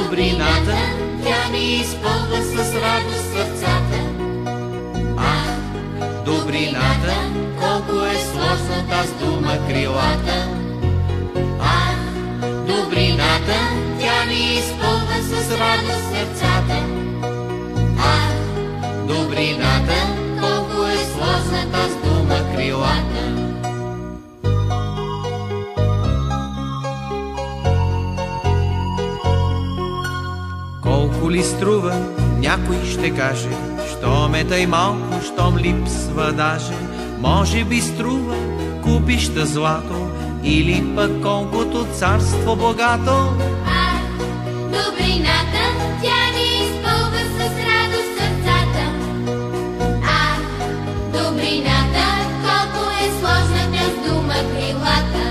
добрината, тя ни изпълва с радост сърцата. Ах, добрината, колко е сложна таз дума крилата. Ах, добрината, тя ни изпълва с радост сърцата. Ах, добрината, колко е сложна таз дума крилата. Колко ли струва, някой ще каже, щом е тъй малко, щом липсва даже. Може би струва купища злато или пък колкото царство богато. Ах, добрината, тя ни изпълва с радост сърцата. Ах, добрината, колко е сложна тя с дума крилата.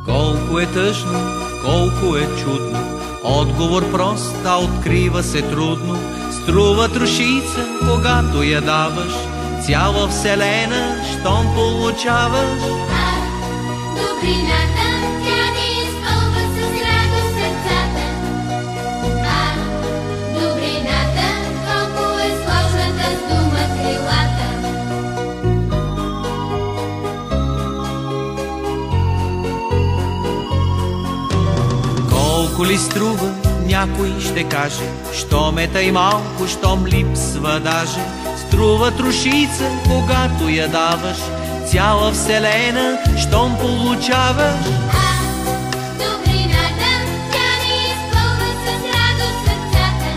Колко е тъжно, колко е чудно, отговор прост, а открива се трудно. Струва трошица, когато я даваш, цяла вселена, щом получаваш. Ах, добрината, тя ни изпълва с радост сърцата. Ах, добрината, колко е сложната с дума крилата. Колко ли струва, някой ще каже, щом е тъй малко, щом липсва даже. Струва трошица, когато я даваш, цяла вселена, щом получаваш. Ах, добрината, тя ни изпълва с радост сърцата.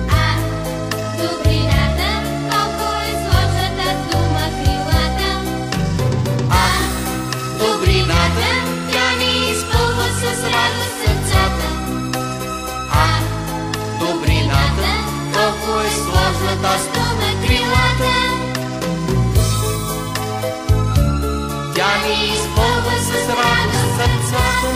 Ах, добрината, колко е сложната с дума крилата. Ах, добрината, тя ни изпълва с радост сърцата. Ах, добрината, колко е сложна таз дума крилата. Тя ни изпълва с радост сърцата.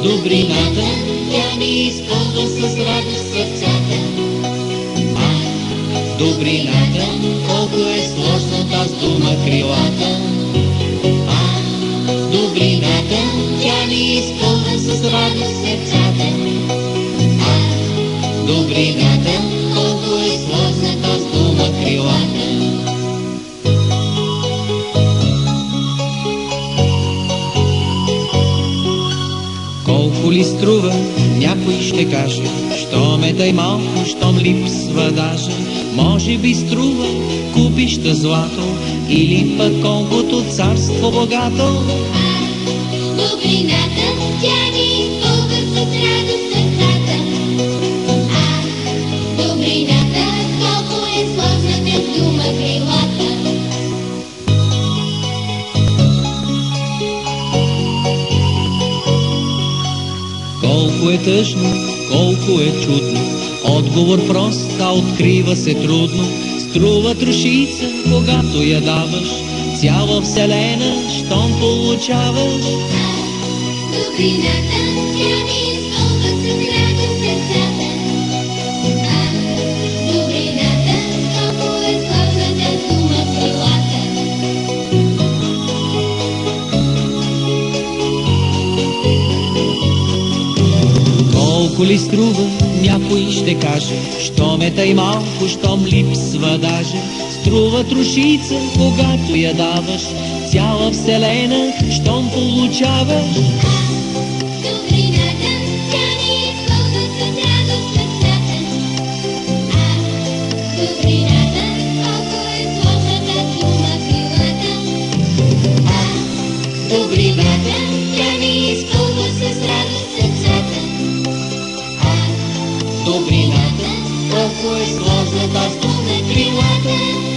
добрината, тя ни изпълва с радост сърцата. Добрината, колко е сложна таз дума крилата. Добрината, тя ни изпълва с радост сърцата. Добрината, колко е сложна таз дума крилата. Колко ли струва, някой ще каже, щом е тъй малко, щом липсва даже. Може би струва купища злато или пък колкото царство богато. Добрината, тя ни изпълва с радост сърцата. Добрината, колко е сложна тез дума крилата. Колко е тъжно, колко е чудно, отговор прост, а открива се трудно. Струва трошица, когато я даваш, цяла вселена, щом получаваш. Добрината, тя ни изпълва с радост сърцата. Добрината, колко е сложна тез дума крилата. Колко ли струва, някой ще каже, щом е тъй малко, щом липсва даже. Струва трошица, когато я даваш, цяла вселена, щом получаваш. Добрината, тя ни изпълва с радост сърцата. Добрината, колко е сложна тез дума крилата. Добрината, тя ни изпълва с радост сърцата. Добрината, колко е сложна таз дума крилата.